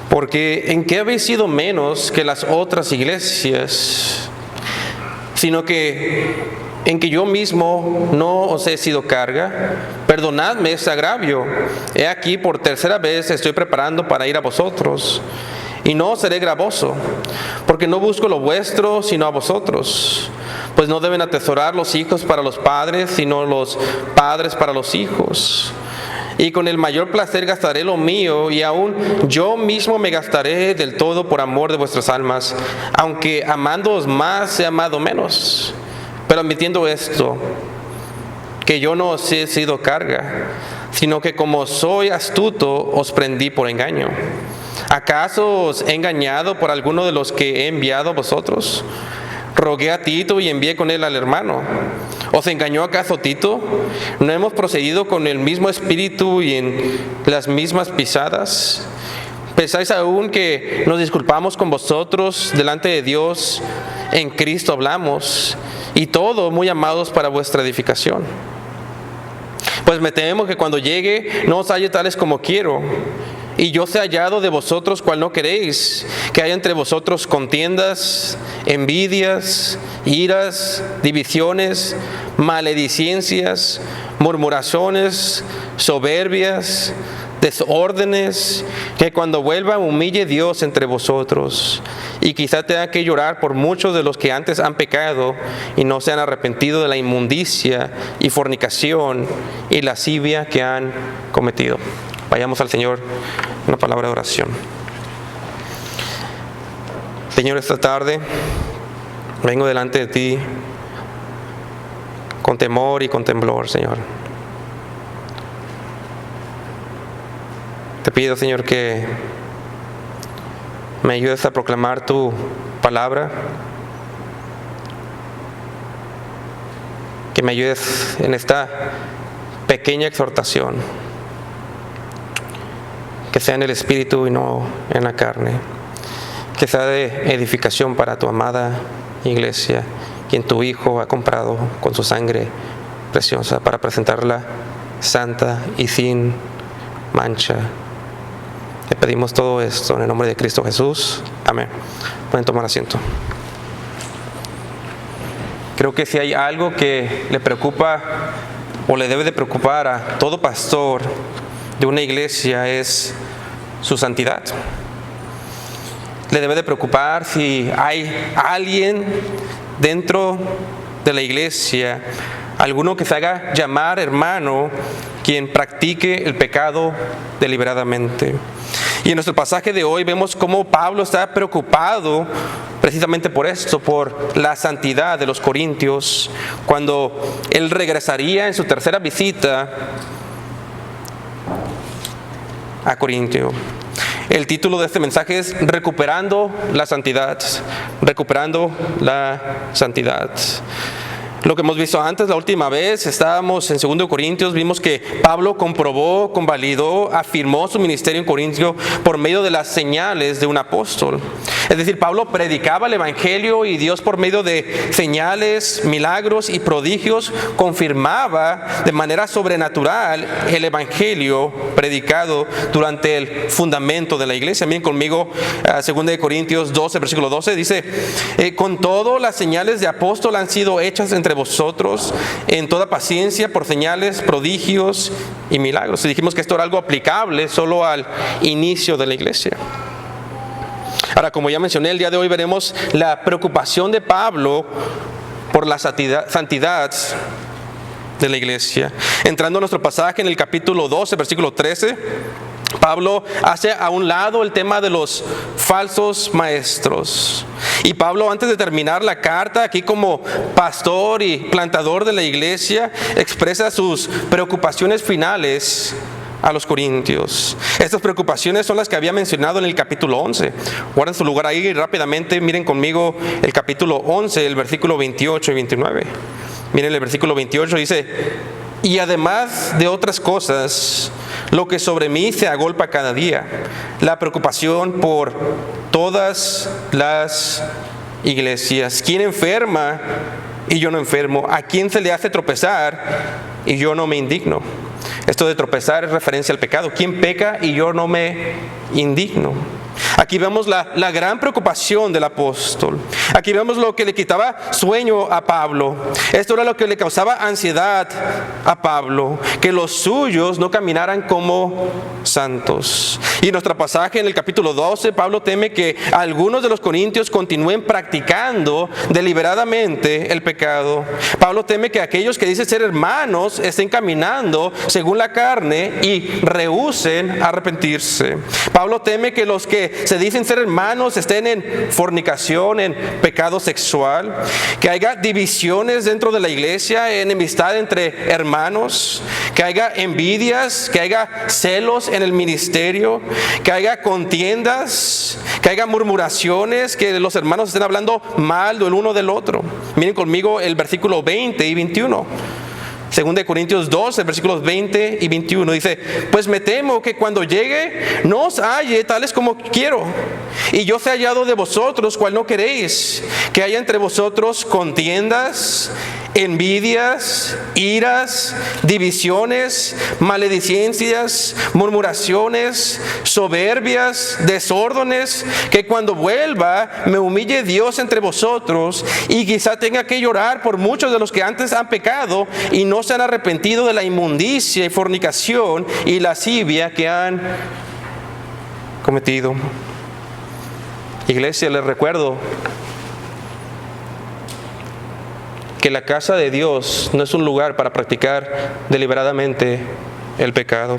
Porque ¿en qué habéis sido menos que las otras iglesias? Sino que en que yo mismo no os he sido carga. Perdonadme este agravio. He aquí por tercera vez estoy preparando para ir a vosotros, y no seré gravoso, porque no busco lo vuestro, sino a vosotros. Pues no deben atesorar los hijos para los padres, sino los padres para los hijos. Y con el mayor placer gastaré lo mío, y aún yo mismo me gastaré del todo por amor de vuestras almas, aunque amándoos más he amado menos. Pero admitiendo esto, que yo no os he sido carga, sino que como soy astuto, os prendí por engaño. ¿Acaso os he engañado por alguno de los que he enviado a vosotros? Rogué a Tito y envié con él al hermano. ¿Os engañó acaso Tito? ¿No hemos procedido con el mismo espíritu y en las mismas pisadas? ¿Pensáis aún que nos disculpamos con vosotros delante de Dios? En Cristo hablamos, y todo muy amados para vuestra edificación. Pues me temo que cuando llegue no os halle tales como quiero, y yo sea hallado de vosotros cual no queréis, que haya entre vosotros contiendas, envidias, iras, divisiones, maledicencias, murmuraciones, soberbias, desórdenes, que cuando vuelva humille Dios entre vosotros, y quizá tenga que llorar por muchos de los que antes han pecado y no se han arrepentido de la inmundicia y fornicación y lascivia que han cometido. Vayamos al Señor, una palabra de oración. Señor, esta tarde vengo delante de ti con temor y con temblor, Señor. Te pido, Señor, que me ayudes a proclamar tu palabra, que me ayudes en esta pequeña exhortación, que sea en el Espíritu y no en la carne, que sea de edificación para tu amada iglesia, quien tu Hijo ha comprado con su sangre preciosa para presentarla santa y sin mancha. Te pedimos todo esto en el nombre de Cristo Jesús. Amén. Pueden tomar asiento. Creo que si hay algo que le preocupa o le debe de preocupar a todo pastor de una iglesia es su santidad. Le debe de preocupar si hay alguien dentro de la iglesia, alguno que se haga llamar hermano, quien practique el pecado deliberadamente. Y en nuestro pasaje de hoy vemos cómo Pablo está preocupado precisamente por esto, por la santidad de los corintios, cuando él regresaría en su tercera visita a Corintio. El título de este mensaje es Recuperando la Santidad. Recuperando la Santidad. Lo que hemos visto antes, la última vez, estábamos en 2 Corintios, vimos que Pablo comprobó, convalidó, afirmó su ministerio en Corintio por medio de las señales de un apóstol. Es decir, Pablo predicaba el Evangelio y Dios por medio de señales, milagros y prodigios confirmaba de manera sobrenatural el Evangelio predicado durante el fundamento de la iglesia. Miren conmigo, 2 Corintios 12, versículo 12, dice, con todo las señales de apóstol han sido hechas entre vosotros en toda paciencia por señales, prodigios y milagros. Y dijimos que esto era algo aplicable solo al inicio de la iglesia. Ahora, como ya mencioné, el día de hoy veremos la preocupación de Pablo por la santidad de la iglesia. Entrando a nuestro pasaje en el capítulo 12, versículo 13, Pablo hace a un lado el tema de los falsos maestros. Y Pablo, antes de terminar la carta, aquí como pastor y plantador de la iglesia, expresa sus preocupaciones finales a los corintios. Estas preocupaciones son las que había mencionado en el capítulo 11. Guarden su lugar ahí rápidamente, miren conmigo el capítulo 11, el versículo 28 y 29. Miren el versículo 28, dice, y además de otras cosas, lo que sobre mí se agolpa cada día, la preocupación por todas las iglesias. ¿Quién enferma y yo no enfermo? ¿A quién se le hace tropezar y yo no me indigno? Esto de tropezar es referencia al pecado. ¿Quién peca y yo no me indigno? Aquí vemos la gran preocupación del apóstol. Aquí vemos lo que le quitaba sueño a Pablo. Esto era lo que le causaba ansiedad a Pablo, que los suyos no caminaran como santos. Y en nuestro pasaje en el capítulo 12, Pablo teme que algunos de los corintios continúen practicando deliberadamente el pecado. Pablo teme que aquellos que dicen ser hermanos estén caminando según la carne y rehúsen arrepentirse. Pablo teme que los que se dicen ser hermanos estén en fornicación, en pecado sexual, que haya divisiones dentro de la iglesia, enemistad entre hermanos, que haya envidias, que haya celos en el ministerio, que haya contiendas, que haya murmuraciones, que los hermanos estén hablando mal del uno del otro. Miren conmigo el versículo 20 y 21. Según de Corintios 12, versículos 20 y 21, dice: pues me temo que cuando llegue no os halle tales como quiero, y yo sea hallado de vosotros cual no queréis, que haya entre vosotros contiendas, envidias, iras, divisiones, maledicencias, murmuraciones, soberbias, desórdenes, que cuando vuelva me humille Dios entre vosotros, y quizá tenga que llorar por muchos de los que antes han pecado y no se han arrepentido de la inmundicia y fornicación y lascivia que han cometido. Iglesia, les recuerdo que la casa de Dios no es un lugar para practicar deliberadamente el pecado.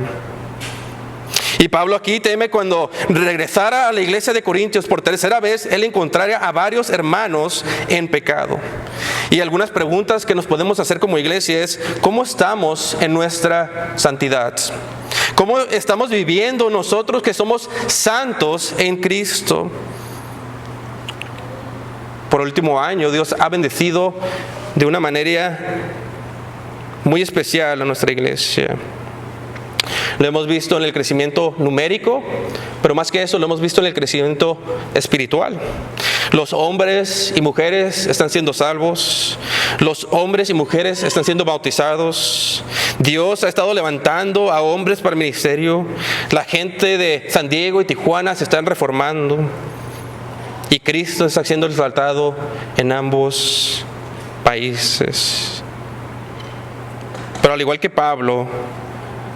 Y Pablo aquí teme cuando regresara a la iglesia de Corintios por tercera vez, él encontraría a varios hermanos en pecado. Y algunas preguntas que nos podemos hacer como iglesia es: ¿cómo estamos en nuestra santidad? ¿Cómo estamos viviendo nosotros que somos santos en Cristo? Por el último año, Dios ha bendecido de una manera muy especial a nuestra iglesia. Lo hemos visto en el crecimiento numérico, pero más que eso lo hemos visto en el crecimiento espiritual. Los hombres y mujeres están siendo salvos. Los hombres y mujeres están siendo bautizados. Dios ha estado levantando a hombres para el ministerio. La gente de San Diego y Tijuana se están reformando. Y Cristo está siendo exaltado en ambos países. Pero al igual que Pablo,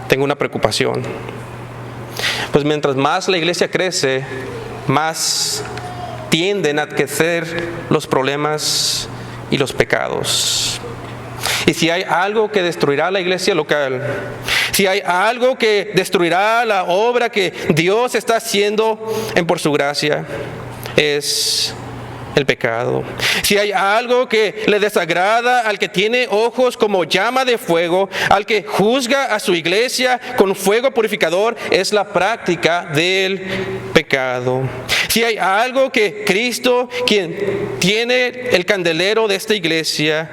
tengo una preocupación. Pues mientras más la iglesia crece, más tienden a crecer los problemas y los pecados. Y si hay algo que destruirá la iglesia local, si hay algo que destruirá la obra que Dios está haciendo por su gracia, es el pecado. Si hay algo que le desagrada al que tiene ojos como llama de fuego, al que juzga a su iglesia con fuego purificador, es la práctica del pecado. Si hay algo que Cristo, quien tiene el candelero de esta iglesia,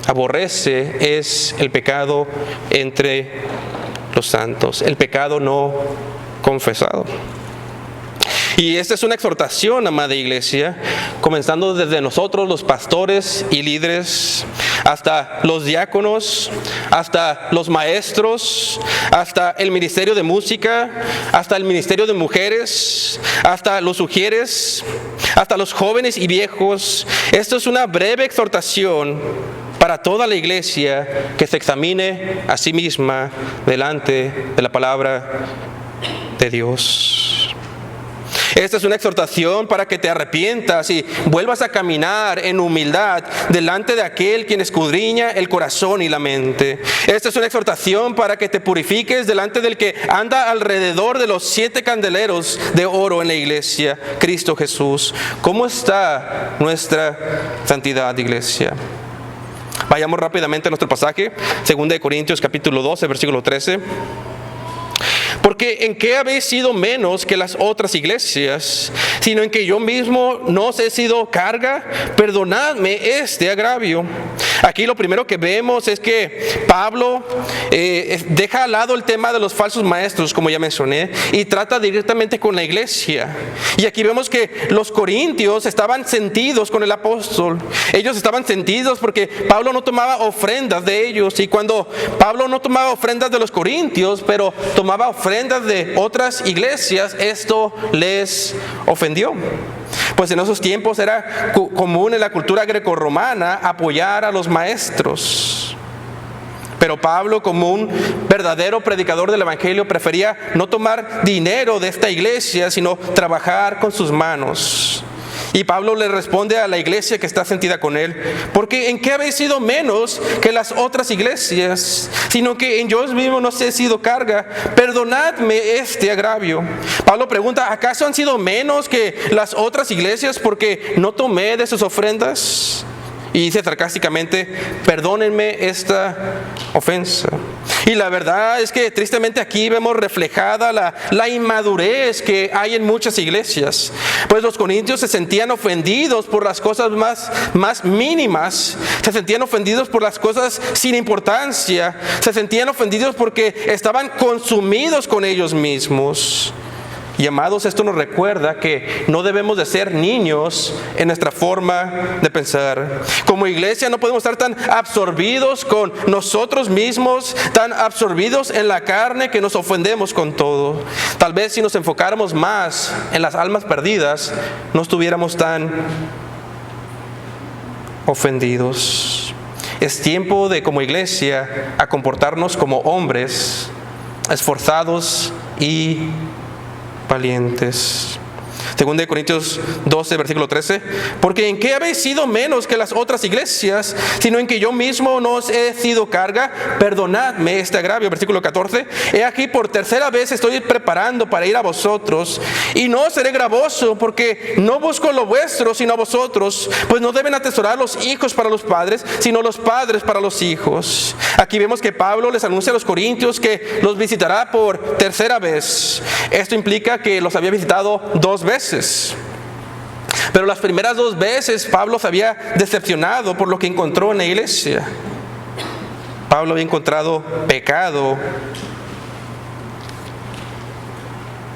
aborrece, es el pecado entre los santos, el pecado no confesado. Y esta es una exhortación, amada iglesia, comenzando desde nosotros, los pastores y líderes, hasta los diáconos, hasta los maestros, hasta el ministerio de música, hasta el ministerio de mujeres, hasta los ujieres, hasta los jóvenes y viejos. Esto es una breve exhortación para toda la iglesia que se examine a sí misma delante de la palabra de Dios. Esta es una exhortación para que te arrepientas y vuelvas a caminar en humildad delante de aquel quien escudriña el corazón y la mente. Esta es una exhortación para que te purifiques delante del que anda alrededor de los 7 candeleros de oro en la iglesia, Cristo Jesús. ¿Cómo está nuestra santidad, iglesia? Vayamos rápidamente a nuestro pasaje, 2 Corintios capítulo 12, versículo 13. Porque ¿en qué habéis sido menos que las otras iglesias? Sino en que yo mismo no os he sido carga. Perdonadme este agravio. Aquí lo primero que vemos es que Pablo deja al lado el tema de los falsos maestros, como ya mencioné, y trata directamente con la iglesia. Y aquí vemos que los corintios estaban sentidos con el apóstol. Ellos estaban sentidos porque Pablo no tomaba ofrendas de ellos. Y cuando Pablo no tomaba ofrendas de los corintios, pero tomaba ofrendas de otras iglesias, esto les ofendió. Pues en esos tiempos era común en la cultura grecorromana apoyar a los maestros. Pero Pablo, como un verdadero predicador del evangelio, prefería no tomar dinero de esta iglesia, sino trabajar con sus manos. Y Pablo le responde a la iglesia que está sentida con él: porque ¿en qué habéis sido menos que las otras iglesias? Sino que en yo mismo no os he sido carga. Perdonadme este agravio. Pablo pregunta: ¿acaso han sido menos que las otras iglesias porque no tomé de sus ofrendas? Y dice sarcásticamente: perdónenme esta ofensa. Y la verdad es que tristemente aquí vemos reflejada la inmadurez que hay en muchas iglesias. Pues los corintios se sentían ofendidos por las cosas más mínimas. Se sentían ofendidos por las cosas sin importancia. Se sentían ofendidos porque estaban consumidos con ellos mismos. Y amados, esto nos recuerda que no debemos de ser niños en nuestra forma de pensar. Como iglesia no podemos estar tan absorbidos con nosotros mismos, tan absorbidos en la carne que nos ofendemos con todo. Tal vez si nos enfocáramos más en las almas perdidas, no estuviéramos tan ofendidos. Es tiempo de, como iglesia, a comportarnos como hombres esforzados y valientes. Según de Corintios 12, versículo 13: porque ¿en qué habéis sido menos que las otras iglesias, sino en que yo mismo no os he sido carga? Perdonadme este agravio. Versículo 14: he aquí por tercera vez estoy preparando para ir a vosotros, y no seré gravoso, porque no busco lo vuestro, sino a vosotros, pues no deben atesorar los hijos para los padres, sino los padres para los hijos. Aquí vemos que Pablo les anuncia a los corintios que los visitará por tercera vez. Esto implica que los había visitado 2 veces. Pero las primeras 2 veces Pablo se había decepcionado por lo que encontró en la iglesia. Pablo había encontrado pecado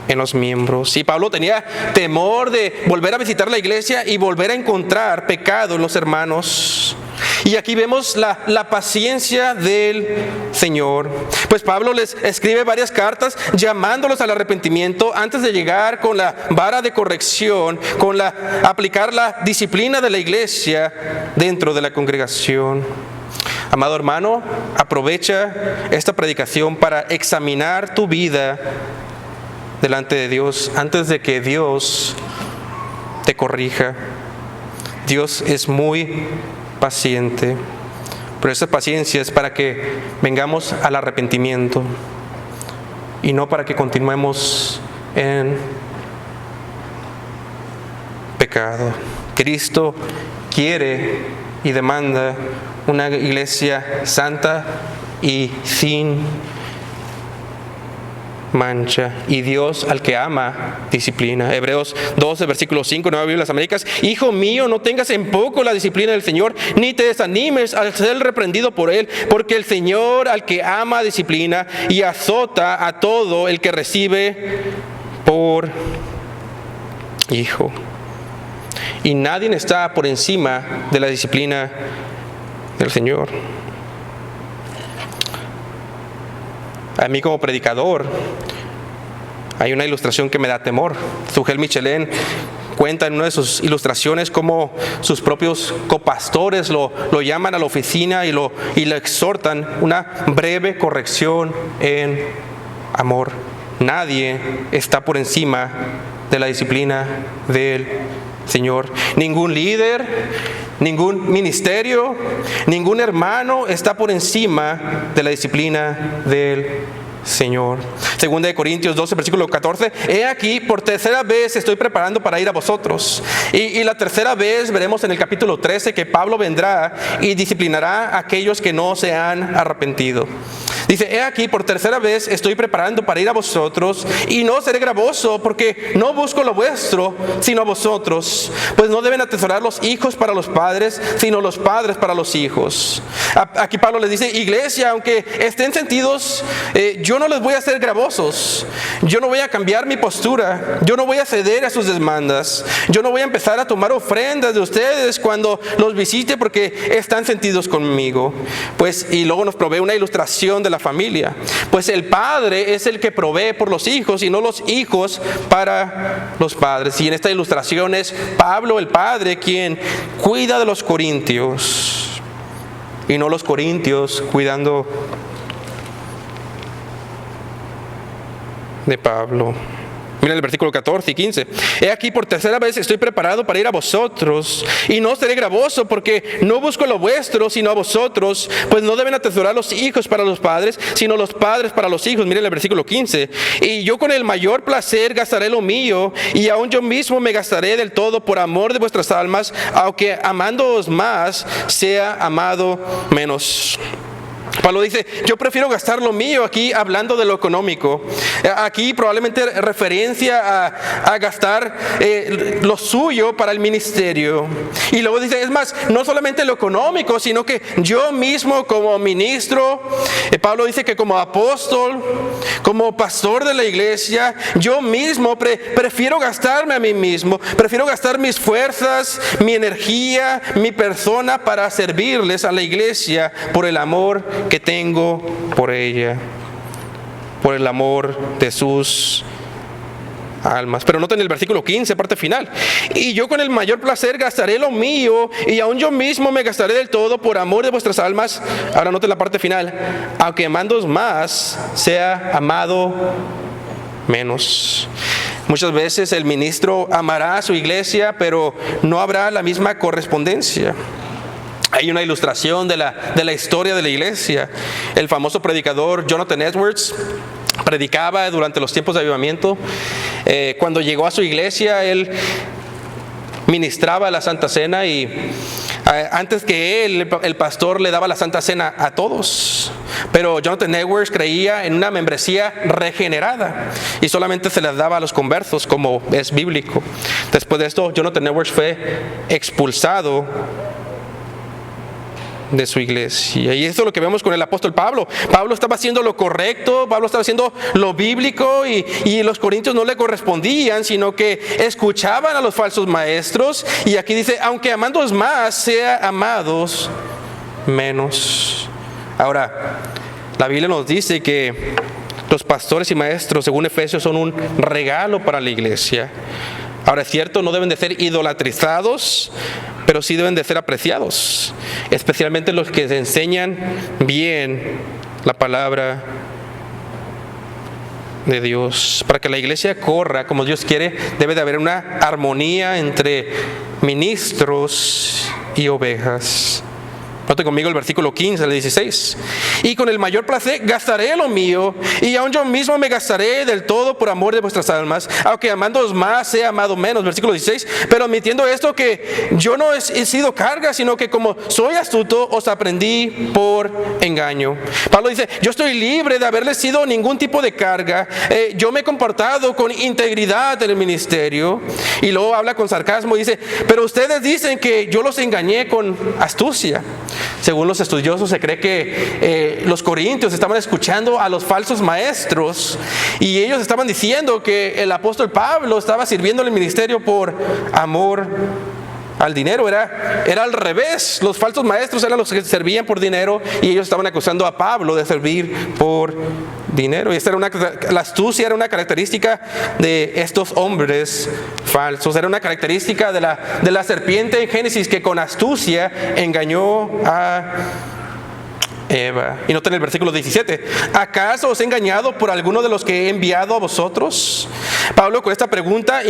en los miembros. Y Pablo tenía temor de volver a visitar la iglesia y volver a encontrar pecado en los hermanos. Y aquí vemos la paciencia del Señor. Pues Pablo les escribe varias cartas llamándolos al arrepentimiento antes de llegar con la vara de corrección, con aplicar la disciplina de la iglesia dentro de la congregación. Amado hermano, aprovecha esta predicación para examinar tu vida delante de Dios antes de que Dios te corrija. Dios es muy paciente, pero esa paciencia es para que vengamos al arrepentimiento y no para que continuemos en pecado. Cristo quiere y demanda una iglesia santa y sin mancha, y Dios al que ama disciplina. Hebreos 12, versículo 5, Nueva Biblia de las Américas: hijo mío, no tengas en poco la disciplina del Señor, ni te desanimes al ser reprendido por Él, porque el Señor al que ama disciplina y azota a todo el que recibe por hijo. Y nadie está por encima de la disciplina del Señor. A mí como predicador hay una ilustración que me da temor. Sugel Michelin cuenta en una de sus ilustraciones cómo sus propios copastores lo llaman a la oficina y lo exhortan: una breve corrección en amor. Nadie está por encima de la disciplina del Señor. Ningún líder, ningún ministerio, ningún hermano está por encima de la disciplina del Señor. Segunda de Corintios 12, versículo 14: he aquí por tercera vez estoy preparando para ir a vosotros. Y la tercera vez veremos en el capítulo 13 que Pablo vendrá y disciplinará a aquellos que no se han arrepentido. Dice, he aquí, por tercera vez estoy preparando para ir a vosotros, y no seré gravoso, porque no busco lo vuestro, sino a vosotros. Pues no deben atesorar los hijos para los padres, sino los padres para los hijos. Aquí Pablo les dice, iglesia, aunque estén sentidos, yo no les voy a hacer gravosos. Yo no voy a cambiar mi postura. Yo no voy a ceder a sus demandas. Yo no voy a empezar a tomar ofrendas de ustedes cuando los visite, porque están sentidos conmigo. Pues, y luego nos provee una ilustración de la familia. Pues el padre es el que provee por los hijos, y no los hijos para los padres. Y en esta ilustración es Pablo, el padre, quien cuida de los corintios, y no los corintios cuidando de Pablo. Miren el versículo 14 y 15. He aquí, por tercera vez estoy preparado para ir a vosotros, y no seré gravoso, porque no busco lo vuestro, sino a vosotros. Pues no deben atesorar los hijos para los padres, sino los padres para los hijos. Miren el versículo 15. Y yo con el mayor placer gastaré lo mío, y aún yo mismo me gastaré del todo por amor de vuestras almas, aunque amándoos más, sea amado menos. Pablo dice, yo prefiero gastar lo mío, aquí hablando de lo económico. Aquí probablemente referencia a gastar lo suyo para el ministerio. Y luego dice, es más, no solamente lo económico, sino que yo mismo como ministro, Pablo dice que como apóstol, como pastor de la iglesia, yo mismo prefiero gastarme a mí mismo, prefiero gastar mis fuerzas, mi energía, mi persona para servirles a la iglesia por el amor que tengo por ella, por el amor de sus almas. Pero noten el versículo 15, parte final. Y yo con el mayor placer gastaré lo mío, y aún yo mismo me gastaré del todo por amor de vuestras almas. Ahora noten la parte final. Aunque amándoos más, sea amado menos. Muchas veces el ministro amará a su iglesia, pero no habrá la misma correspondencia. Hay una ilustración de la historia de la iglesia. El famoso predicador Jonathan Edwards predicaba durante los tiempos de avivamiento. Cuando llegó a su iglesia, él ministraba la Santa Cena, y antes que él, el pastor le daba la Santa Cena a todos. Pero Jonathan Edwards creía en una membresía regenerada, y solamente se les daba a los conversos, como es bíblico. Después de esto, Jonathan Edwards fue expulsado de su iglesia. Y eso es lo que vemos con el apóstol Pablo. Pablo estaba haciendo lo correcto, Pablo estaba haciendo lo bíblico, y los corintios no le correspondían, sino que escuchaban a los falsos maestros. Y aquí dice, aunque amándoos más, sea amados menos. Ahora, la Biblia nos dice que los pastores y maestros, según Efesios, son un regalo para la iglesia. Ahora, es cierto, no deben de ser idolatrizados, pero sí deben de ser apreciados, especialmente los que se enseñan bien la palabra de Dios. Para que la iglesia corra como Dios quiere, debe de haber una armonía entre ministros y ovejas. Noten conmigo el versículo 15 al 16. Y con el mayor placer gastaré lo mío, y aún yo mismo me gastaré del todo por amor de vuestras almas, aunque amándoos más, sea amado menos. Versículo 16. Pero admitiendo esto, que yo no he sido carga, sino que como soy astuto, os aprendí por engaño. Pablo dice, yo estoy libre de haberles sido ningún tipo de carga. Yo me he comportado con integridad en el ministerio. Y luego habla con sarcasmo y dice, pero ustedes dicen que yo los engañé con astucia. Según los estudiosos, se cree que los corintios estaban escuchando a los falsos maestros, y ellos estaban diciendo que el apóstol Pablo estaba sirviendo en el ministerio por amor al dinero. Era al revés. Los falsos maestros eran los que servían por dinero, y ellos estaban acusando a Pablo de servir por dinero. Y esta era la astucia era una característica de estos hombres falsos. Era una característica de la serpiente en Génesis, que con astucia engañó a Eva. Y noten el versículo 17. ¿Acaso os he engañado por alguno de los que he enviado a vosotros? Pablo, con esta pregunta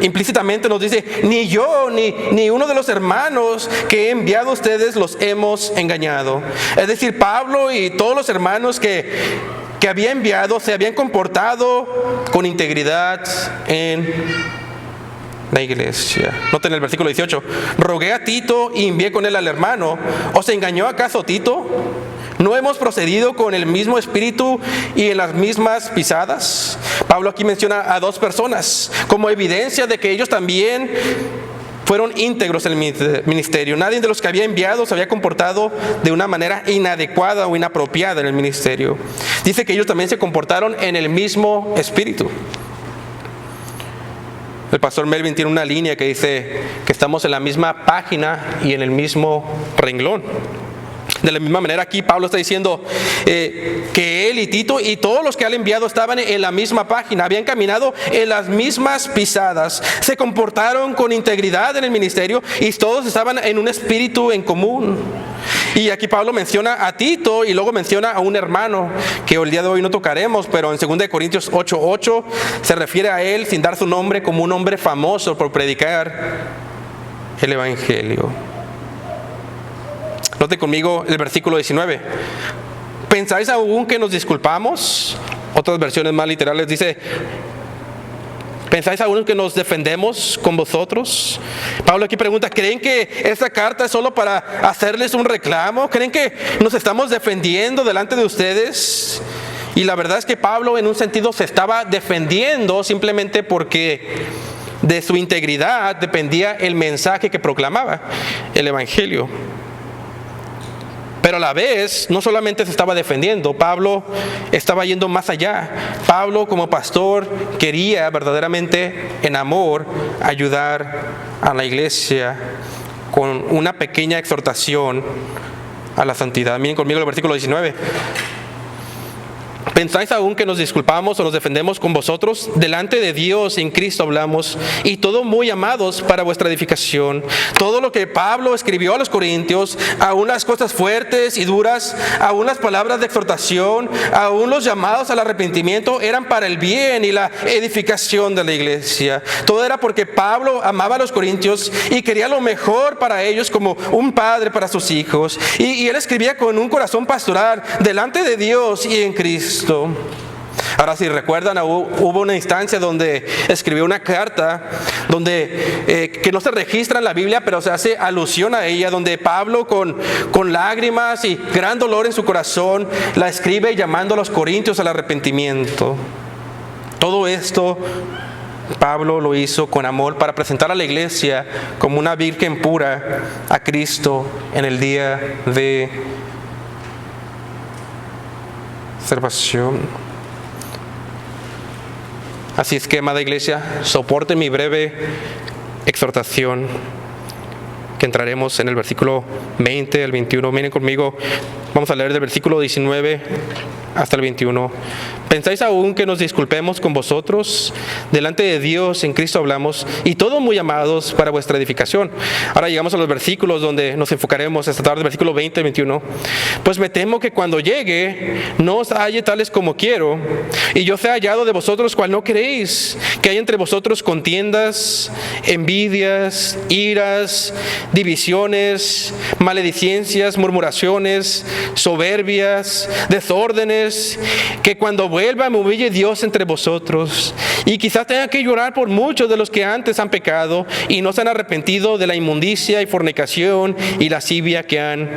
implícitamente nos dice, ni yo ni uno de los hermanos que he enviado a ustedes los hemos engañado. Es decir, Pablo y todos los hermanos que había enviado se habían comportado con integridad en la iglesia. Noten el versículo 18. Rogué a Tito y envié con él al hermano. ¿Os engañó acaso Tito? ¿No hemos procedido con el mismo espíritu y en las mismas pisadas? Pablo aquí menciona a dos personas como evidencia de que ellos también fueron íntegros en el ministerio. Nadie de los que había enviado se había comportado de una manera inadecuada o inapropiada en el ministerio. Dice que ellos también se comportaron en el mismo espíritu. El pastor Melvin tiene una línea que dice que estamos en la misma página y en el mismo renglón. De la misma manera aquí Pablo está diciendo que él y Tito y todos los que han enviado estaban en la misma página, habían caminado en las mismas pisadas, se comportaron con integridad en el ministerio y todos estaban en un espíritu en común. Y aquí Pablo menciona a Tito y luego menciona a un hermano que el día de hoy no tocaremos, pero en 2 Corintios 8:8 se refiere a él sin dar su nombre como un hombre famoso por predicar el evangelio. Note conmigo el versículo 19. ¿Pensáis aún que nos disculpamos? Otras versiones más literales dice: ¿pensáis aún que nos defendemos con vosotros? Pablo aquí pregunta: ¿creen que esta carta es solo para hacerles un reclamo? ¿Creen que nos estamos defendiendo delante de ustedes? Y la verdad es que Pablo en un sentido se estaba defendiendo simplemente porque de su integridad dependía el mensaje que proclamaba, el evangelio. Pero a la vez, no solamente se estaba defendiendo, Pablo estaba yendo más allá. Pablo, como pastor, quería verdaderamente en amor ayudar a la iglesia con una pequeña exhortación a la santidad. Miren conmigo el versículo 19. ¿Pensáis aún que nos disculpamos o nos defendemos con vosotros? Delante de Dios en Cristo hablamos, y todo muy amados para vuestra edificación. Todo lo que Pablo escribió a los corintios, aún las cosas fuertes y duras, aún las palabras de exhortación, aún los llamados al arrepentimiento, eran para el bien y la edificación de la iglesia. Todo era porque Pablo amaba a los corintios y quería lo mejor para ellos como un padre para sus hijos. Y él escribía con un corazón pastoral delante de Dios y en Cristo. Ahora, si recuerdan, hubo una instancia donde escribió una carta donde que no se registra en la Biblia, pero se hace alusión a ella, donde Pablo con lágrimas y gran dolor en su corazón la escribe llamando a los corintios al arrepentimiento. Todo esto Pablo lo hizo con amor para presentar a la iglesia como una virgen pura a Cristo en el día de salvación. Así es que, amada iglesia, soporte mi breve exhortación, que entraremos en el versículo 20 al 21. Miren conmigo, vamos a leer del versículo 19 hasta el 21. ¿Pensáis aún que nos disculpemos con vosotros? Delante de Dios en Cristo hablamos, y todos muy amados para vuestra edificación. Ahora llegamos a los versículos donde nos enfocaremos esta tarde, versículo 20 y 21. Pues me temo que cuando llegue no os halle tales como quiero, y yo sea hallado de vosotros cual no queréis, que hay entre vosotros contiendas, envidias, iras, divisiones, maledicencias, murmuraciones, soberbias, desórdenes, que cuando vuelva me humille Dios entre vosotros. Y quizás tenga que llorar por muchos de los que antes han pecado y no se han arrepentido de la inmundicia y fornicación y lascivia que han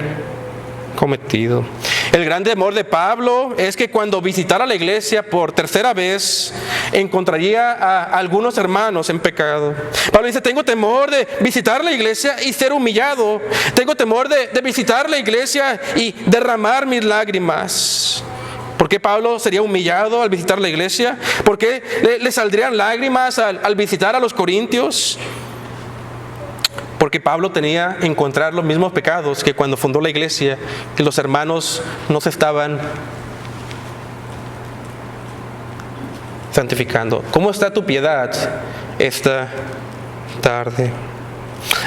cometido. El gran temor de Pablo es que cuando visitara la iglesia por tercera vez encontraría a algunos hermanos en pecado. Pablo dice: tengo temor de visitar la iglesia y ser humillado. Tengo temor de visitar la iglesia y derramar mis lágrimas. ¿Por qué Pablo sería humillado al visitar la iglesia? ¿Por qué le saldrían lágrimas al visitar a los corintios? Porque Pablo tenía que encontrar los mismos pecados que cuando fundó la iglesia, que los hermanos no se estaban santificando. ¿Cómo está tu piedad esta tarde?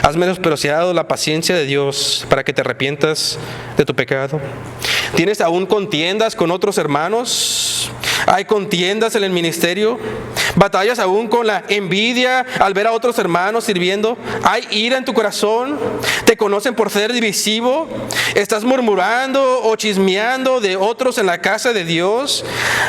¿Has menospreciado la paciencia de Dios para que te arrepientas de tu pecado? ¿Tienes aún contiendas con otros hermanos? ¿Hay contiendas en el ministerio? ¿Batallas aún con la envidia al ver a otros hermanos sirviendo? ¿Hay ira en tu corazón? ¿Te conocen por ser divisivo? ¿Estás murmurando o chismeando de otros en la casa de Dios?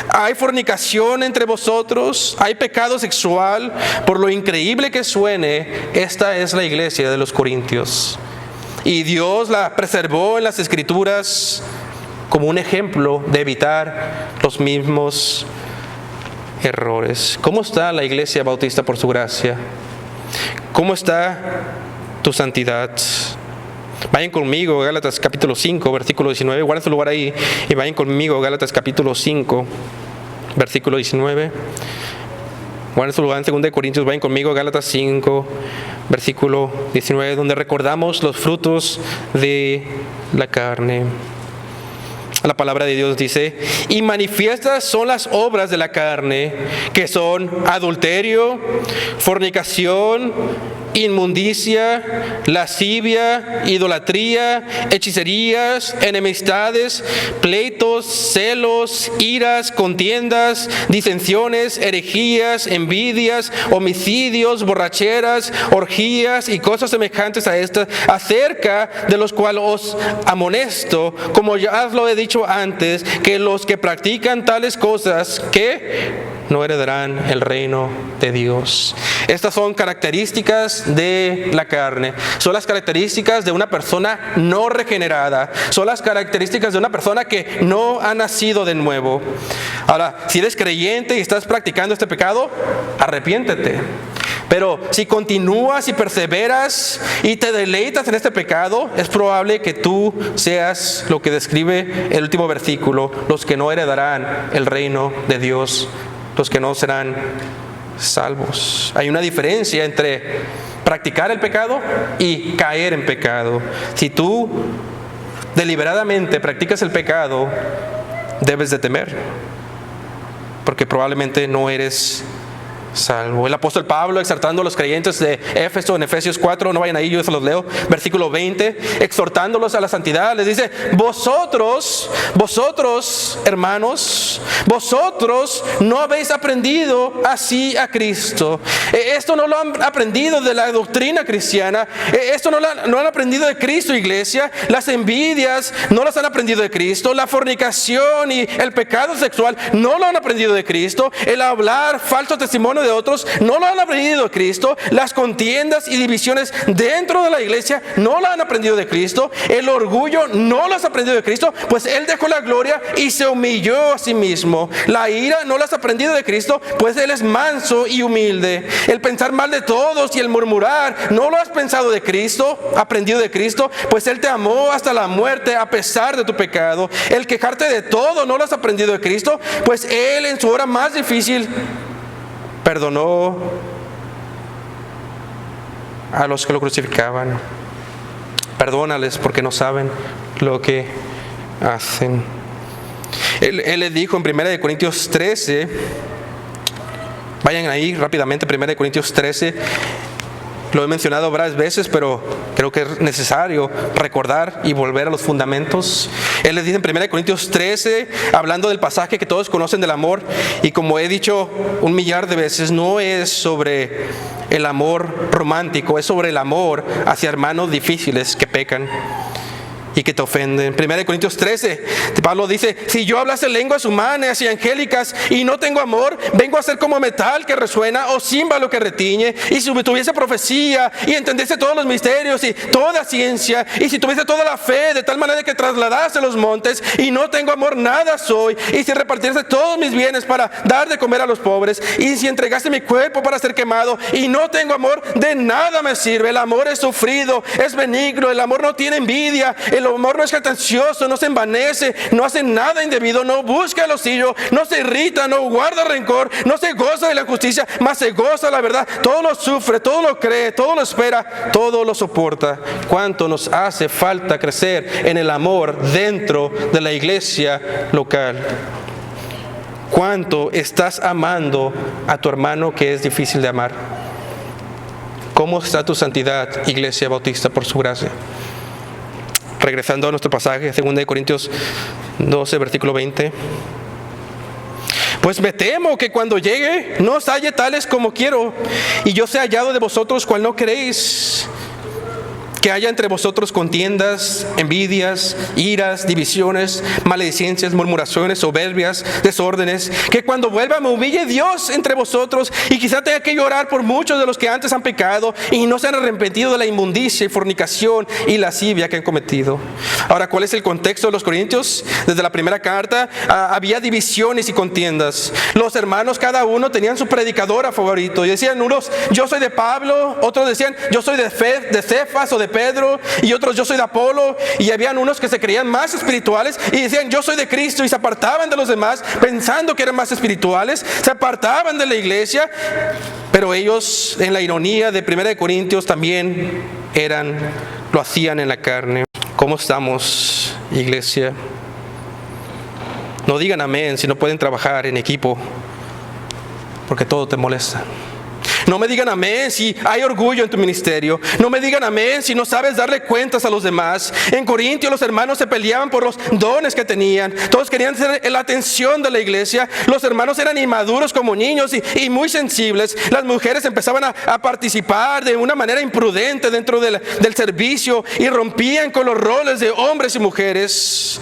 ¿Hay fornicación entre vosotros? ¿Hay pecado sexual? Por lo increíble que suene, esta es la iglesia de los Corintios. Y Dios la preservó en las Escrituras como un ejemplo de evitar los mismos errores. ¿Cómo está la Iglesia Bautista por su gracia? ¿Cómo está tu santidad? Vayan conmigo a Gálatas capítulo 5, versículo 19. Guarden su lugar ahí y vayan conmigo a Gálatas capítulo 5, versículo 19. Guarden su lugar en 2 Corintios. Vayan conmigo a Gálatas 5, versículo 19, donde recordamos los frutos de la carne. La palabra de Dios dice: y manifiestas son las obras de la carne, que son adulterio, fornicación, inmundicia, lascivia, idolatría, hechicerías, enemistades, pleitos, celos, iras, contiendas, disensiones, herejías, envidias, homicidios, borracheras, orgías y cosas semejantes a estas, acerca de los cuales os amonesto, como ya os lo he dicho antes, que los que practican tales cosas, que no heredarán el reino de Dios. Estas son características de la carne. Son las características de una persona no regenerada. Son las características de una persona que no ha nacido de nuevo. Ahora, si eres creyente y estás practicando este pecado, arrepiéntete. Pero si continúas y perseveras y te deleitas en este pecado, es probable que tú seas lo que describe el último versículo: los que no heredarán el reino de Dios, los que no serán salvos. Hay una diferencia entre practicar el pecado y caer en pecado. Si tú deliberadamente practicas el pecado, debes de temer, porque probablemente no eres salvo. El apóstol Pablo, exhortando a los creyentes de Éfeso en Efesios 4, no vayan ahí, yo se los leo, versículo 20, exhortándolos a la santidad, les dice: vosotros, hermanos, vosotros no habéis aprendido así a Cristo. Esto no lo han aprendido de la doctrina cristiana. Esto no lo han aprendido de Cristo, iglesia. Las envidias no las han aprendido de Cristo. La fornicación y el pecado sexual no lo han aprendido de Cristo. El hablar falso testimonio de otros no lo han aprendido de Cristo. Las contiendas y divisiones dentro de la iglesia no lo han aprendido de Cristo. El orgullo no lo has aprendido de Cristo, pues Él dejó la gloria y se humilló a sí mismo. La ira no lo has aprendido de Cristo, pues Él es manso y humilde. El pensar mal de todos y el murmurar no lo has aprendido de Cristo, pues Él te amó hasta la muerte a pesar de tu pecado. El quejarte de todo no lo has aprendido de Cristo, pues Él en su hora más difícil perdonó a los que lo crucificaban. Perdónales porque no saben lo que hacen. Él les dijo en 1 Corintios 13, vayan ahí rápidamente, 1 Corintios 13, lo he mencionado varias veces, pero creo que es necesario recordar y volver a los fundamentos. Él les dice en 1 Corintios 13, hablando del pasaje que todos conocen del amor, y como he dicho 1,000,000 de veces, no es sobre el amor romántico, es sobre el amor hacia hermanos difíciles que pecan y que te ofenden. 1 Corintios 13, Pablo dice: si yo hablase lenguas humanas y angélicas y no tengo amor, vengo a ser como metal que resuena o címbalo que retiñe. Y si tuviese profecía y entendiese todos los misterios y toda ciencia, y si tuviese toda la fe de tal manera que trasladase los montes, y no tengo amor, nada soy. Y si repartiese todos mis bienes para dar de comer a los pobres, y si entregase mi cuerpo para ser quemado y no tengo amor, de nada me sirve. El amor es sufrido, es benigno, el amor no tiene envidia, el amor no es jactancioso, no se envanece, no hace nada indebido, no busca lo suyo, no se irrita, no guarda rencor, no se goza de la justicia, mas se goza de la verdad. Todo lo sufre, todo lo cree, todo lo espera, todo lo soporta. ¿Cuánto nos hace falta crecer en el amor dentro de la iglesia local? ¿Cuánto estás amando a tu hermano que es difícil de amar? ¿Cómo está tu santidad, Iglesia Bautista, por su gracia? Regresando a nuestro pasaje, 2 Corintios 12, versículo 20. Pues me temo que cuando llegue no os halle tales como quiero, y yo sea hallado de vosotros cual no queréis. que haya entre vosotros contiendas, envidias, iras, divisiones, maledicencias, murmuraciones, soberbias, desórdenes, que cuando vuelva me humille Dios entre vosotros, y quizá tenga que llorar por muchos de los que antes han pecado y no se han arrepentido de la inmundicia y fornicación y lascivia que han cometido. Ahora, ¿cuál es el contexto de los corintios? Desde la primera carta había divisiones y contiendas. Los hermanos, cada uno tenían su predicador favorito, y decían unos: yo soy de Pablo, otros decían: yo soy de Cefas o de Pedro, y otros: yo soy de Apolo. Y habían unos que se creían más espirituales y decían: yo soy de Cristo, y se apartaban de los demás pensando que eran más espirituales, se apartaban de la iglesia. Pero ellos, en la ironía de 1 Corintios, también lo hacían en la carne. ¿Cómo estamos, iglesia? No digan amén si no pueden trabajar en equipo, porque todo te molesta. No me digan amén si hay orgullo en tu ministerio. No me digan amén si no sabes darle cuentas a los demás. En Corintios los hermanos se peleaban por los dones que tenían. Todos querían ser la atención de la iglesia. Los hermanos eran inmaduros como niños y muy sensibles. Las mujeres empezaban a participar de una manera imprudente dentro del servicio y rompían con los roles de hombres y mujeres.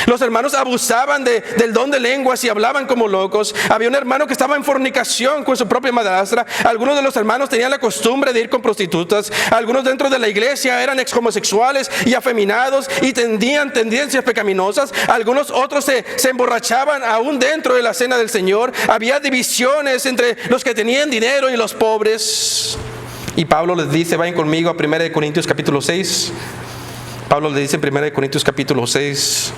Los hermanos abusaban del don de lenguas y hablaban como locos. Había un hermano que estaba en fornicación con su propia madrastra. Algunos de los hermanos tenían la costumbre de ir con prostitutas. Algunos dentro de la iglesia eran ex homosexuales y afeminados y tenían tendencias pecaminosas. Algunos otros se emborrachaban aún dentro de la cena del Señor. Había divisiones entre los que tenían dinero y los pobres. Y Pablo les dice, vayan conmigo a 1 Corintios capítulo 6. Pablo le dice en 1 Corintios capítulo 6: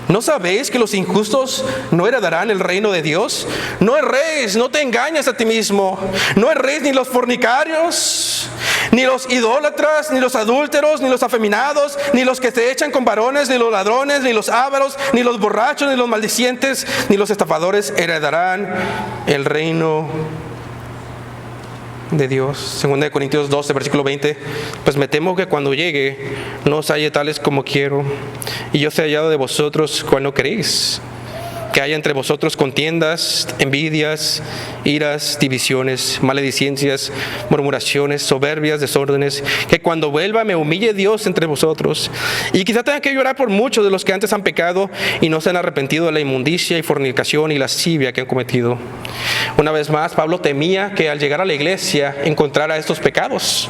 ¿no sabéis que los injustos no heredarán el reino de Dios? No erréis, no te engañes a ti mismo. No erréis ni los fornicarios, ni los idólatras, ni los adúlteros, ni los afeminados, ni los que se echan con varones, ni los ladrones, ni los ávaros, ni los borrachos, ni los maldicientes, ni los estafadores heredarán el reino de Dios. 2 Corintios 12, versículo 20: pues me temo que cuando llegue no os halle tales como quiero, y yo sea hallado de vosotros cual no queréis, que haya entre vosotros contiendas, envidias, iras, divisiones, maledicencias, murmuraciones, soberbias, desórdenes, que cuando vuelva me humille Dios entre vosotros, y quizá tenga que llorar por muchos de los que antes han pecado y no se han arrepentido de la inmundicia y fornicación y lascivia que han cometido. Una vez más, Pablo temía que al llegar a la iglesia encontrara estos pecados.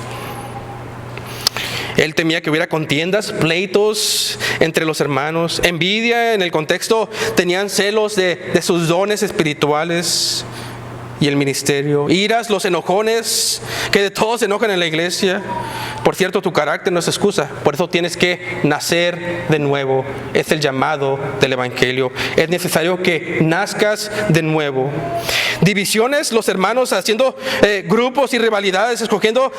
Él temía que hubiera contiendas, pleitos entre los hermanos, envidia. En el contexto tenían celos de sus dones espirituales y el ministerio, iras, los enojones, que de todos se enojan en la iglesia. Por cierto, tu carácter no es excusa, por eso tienes que nacer de nuevo. Es el llamado del evangelio. Es necesario que nazcas de nuevo. Divisiones, los hermanos haciendo grupos y rivalidades, escogiendo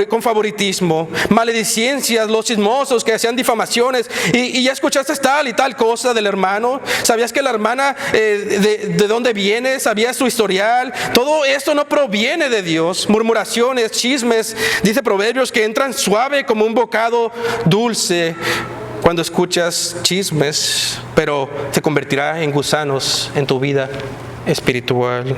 con favoritismo. Maledicencias, los chismosos que hacían difamaciones. Y ya escuchaste tal y tal cosa del hermano. ¿Sabías que la hermana de dónde viene? ¿Sabías su historial? Todo esto no proviene de Dios. Murmuraciones, chismes. Dice Proverbios que entran suave como un bocado dulce cuando escuchas chismes, pero se convertirá en gusanos en tu vida espiritual.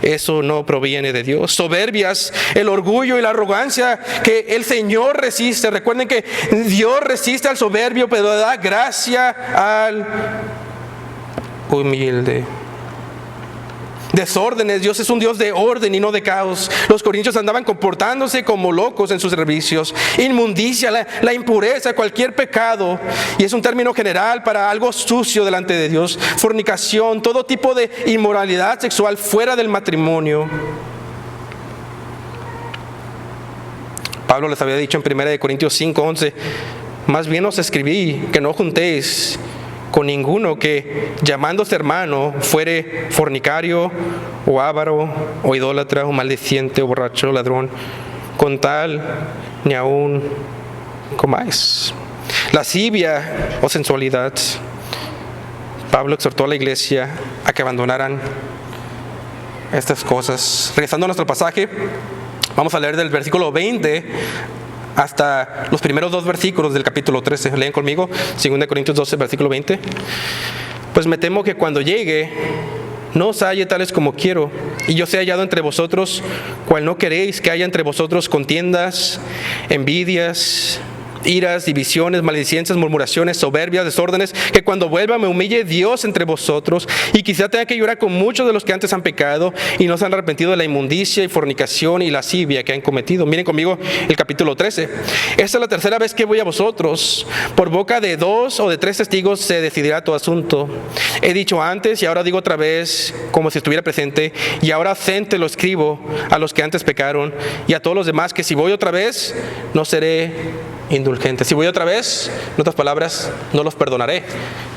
Eso no proviene de Dios. Soberbias, el orgullo y la arrogancia que el Señor resiste. Recuerden que Dios resiste al soberbio, pero da gracia al humilde. Desórdenes, Dios es un Dios de orden y no de caos. Los corintios andaban comportándose como locos en sus servicios. Inmundicia, la impureza, cualquier pecado, y es un término general para algo sucio delante de Dios. Fornicación, todo tipo de inmoralidad sexual fuera del matrimonio. Pablo les había dicho en 1 Corintios 5:11: más bien os escribí que no juntéis con ninguno que, llamándose hermano, fuere fornicario o avaro o idólatra o maldiciente o borracho o ladrón, con tal ni aún comáis. Lascivia o sensualidad. Pablo exhortó a la iglesia a que abandonaran estas cosas. Regresando a nuestro pasaje, vamos a leer del versículo 20 hasta los primeros 2 versículos del capítulo 13. Leen conmigo, 2 Corintios 12, versículo 20. Pues me temo que cuando llegue no os halle tales como quiero, y yo sea hallado entre vosotros, cual no queréis que haya entre vosotros contiendas, envidias, iras, divisiones, maledicencias, murmuraciones, soberbias, desórdenes, que cuando vuelva me humille Dios entre vosotros, y quizá tenga que llorar con muchos de los que antes han pecado y no se han arrepentido de la inmundicia y fornicación y lascivia que han cometido. Miren conmigo el capítulo 13. Esta es la tercera vez que voy a vosotros. Por boca de 2 o de 3 testigos se decidirá tu asunto. He dicho antes y ahora digo otra vez, como si estuviera presente, y ahora acente lo escribo a los que antes pecaron y a todos los demás, que si voy otra vez no seré indulgente. Si voy otra vez, en otras palabras, no los perdonaré.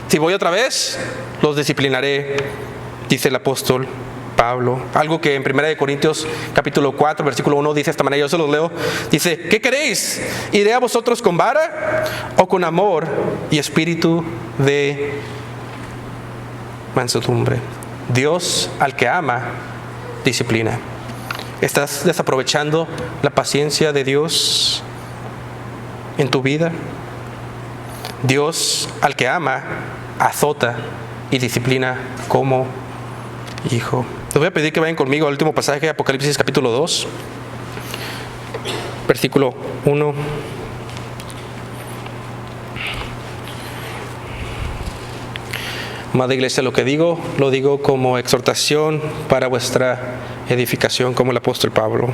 Si voy otra vez, los disciplinaré, dice el apóstol Pablo. Algo que en 1 Corintios capítulo 4, versículo 1 dice de esta manera, yo se los leo. Dice, ¿qué queréis? ¿Iré a vosotros con vara o con amor y espíritu de mansedumbre? Dios al que ama, disciplina. ¿Estás desaprovechando la paciencia de Dios en tu vida? Dios al que ama, azota y disciplina como hijo. Les voy a pedir que vayan conmigo al último pasaje, Apocalipsis capítulo 2, versículo 1. Amada iglesia, lo que digo, lo digo como exhortación para vuestra edificación, como el apóstol Pablo.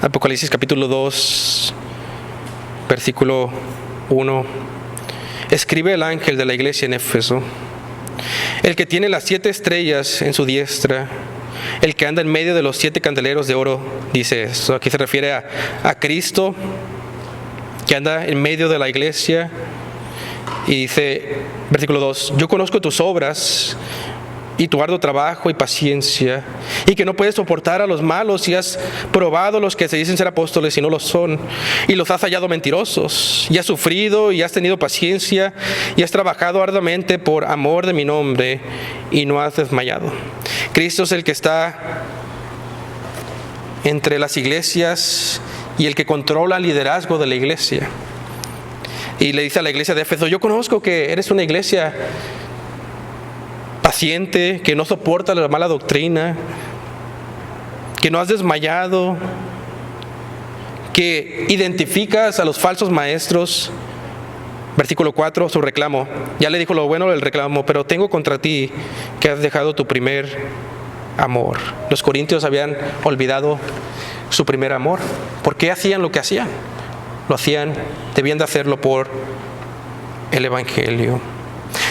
Apocalipsis capítulo 2, versículo 1. Escribe el ángel de la iglesia en Éfeso, el que tiene las 7 estrellas en su diestra, el que anda en medio de los 7 candeleros de oro, dice esto. Aquí se refiere a Cristo, que anda en medio de la iglesia. Y dice, versículo 2, yo conozco tus obras y tu arduo trabajo y paciencia, y que no puedes soportar a los malos, y has probado los que se dicen ser apóstoles y no lo son, y los has hallado mentirosos, y has sufrido y has tenido paciencia, y has trabajado arduamente por amor de mi nombre, y no has desmayado. Cristo es el que está entre las iglesias y el que controla el liderazgo de la iglesia. Y le dice a la iglesia de Éfeso, yo conozco que eres una iglesia paciente, que no soporta la mala doctrina, que no has desmayado, que identificas a los falsos maestros. Versículo 4, su reclamo. Ya le dijo lo bueno del reclamo, pero tengo contra ti que has dejado tu primer amor. Los corintios habían olvidado su primer amor. ¿Por qué hacían lo que hacían? Lo hacían, debían de hacerlo por el evangelio.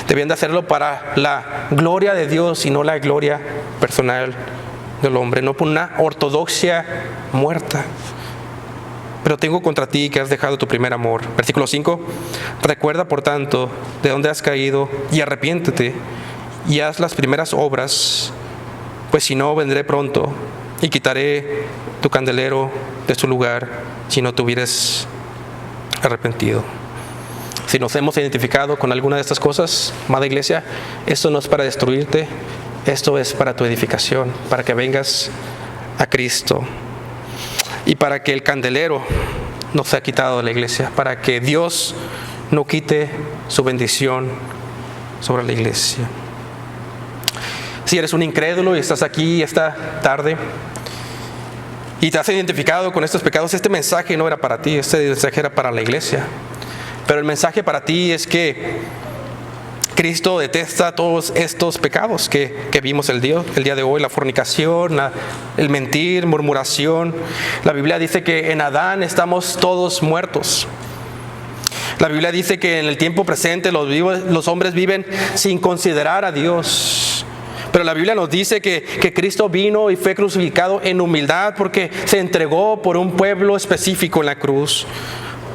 Debían de hacerlo para la gloria de Dios y no la gloria personal del hombre, no por una ortodoxia muerta. Pero tengo contra ti que has dejado tu primer amor. Versículo 5, recuerda por tanto de dónde has caído y arrepiéntete y haz las primeras obras, pues si no vendré pronto y quitaré tu candelero de su lugar si no te hubieras arrepentido. Si nos hemos identificado con alguna de estas cosas, amada iglesia, esto no es para destruirte, esto es para tu edificación, para que vengas a Cristo y para que el candelero no sea quitado de la iglesia, para que Dios no quite su bendición sobre la iglesia. Si eres un incrédulo y estás aquí esta tarde y te has identificado con estos pecados, este mensaje no era para ti, este mensaje era para la iglesia. Pero el mensaje para ti es que Cristo detesta todos estos pecados que vimos el día de hoy, la fornicación, el mentir, murmuración. La Biblia dice que en Adán estamos todos muertos. La Biblia dice que en el tiempo presente los hombres viven sin considerar a Dios. Pero la Biblia nos dice que Cristo vino y fue crucificado en humildad porque se entregó por un pueblo específico en la cruz,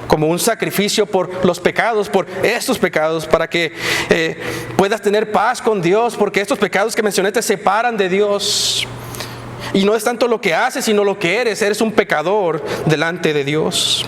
como un sacrificio por los pecados, por estos pecados, para que puedas tener paz con Dios, porque estos pecados que mencioné te separan de Dios. Y no es tanto lo que haces, sino lo que eres un pecador delante de Dios.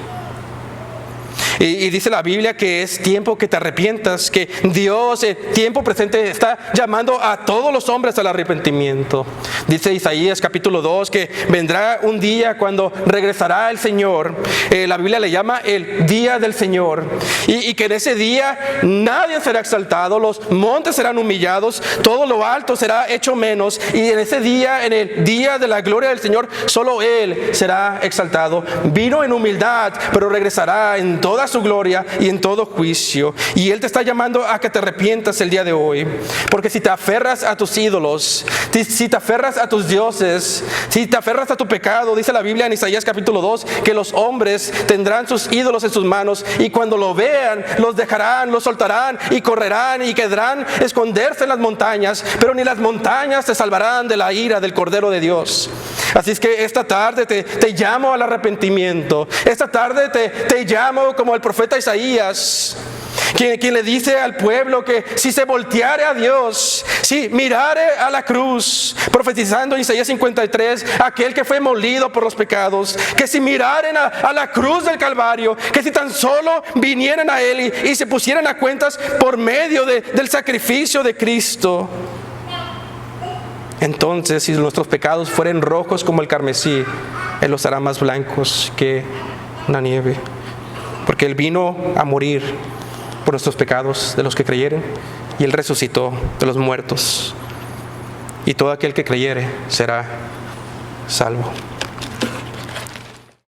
Y dice la Biblia que es tiempo que te arrepientas, que Dios en tiempo presente está llamando a todos los hombres al arrepentimiento. Dice Isaías capítulo 2 que vendrá un día cuando regresará el Señor. La Biblia le llama el día del Señor. Y que en ese día nadie será exaltado, los montes serán humillados, todo lo alto será hecho menos. Y en ese día, en el día de la gloria del Señor, solo Él será exaltado. Vino en humildad, pero regresará en toda su gloria y en todo juicio. Y Él te está llamando a que te arrepientas el día de hoy. Porque si te aferras a tus ídolos, si te aferras a tus dioses, si te aferras a tu pecado, dice la Biblia en Isaías capítulo 2 que los hombres tendrán sus ídolos en sus manos y cuando lo vean los dejarán, los soltarán y correrán y querrán esconderse en las montañas, pero ni las montañas te salvarán de la ira del Cordero de Dios. Así es que esta tarde te llamo al arrepentimiento. Esta tarde te llamo como el profeta Isaías, quien le dice al pueblo que si se volteare a Dios, si mirare a la cruz, profetizando en Isaías 53, aquel que fue molido por los pecados, que si miraren a la cruz del Calvario, que si tan solo vinieran a Él y se pusieran a cuentas por medio del sacrificio de Cristo, entonces si nuestros pecados fueren rojos como el carmesí, Él los hará más blancos que la nieve, porque Él vino a morir por nuestros pecados de los que creyeren, y Él resucitó de los muertos, y todo aquel que creyere será salvo.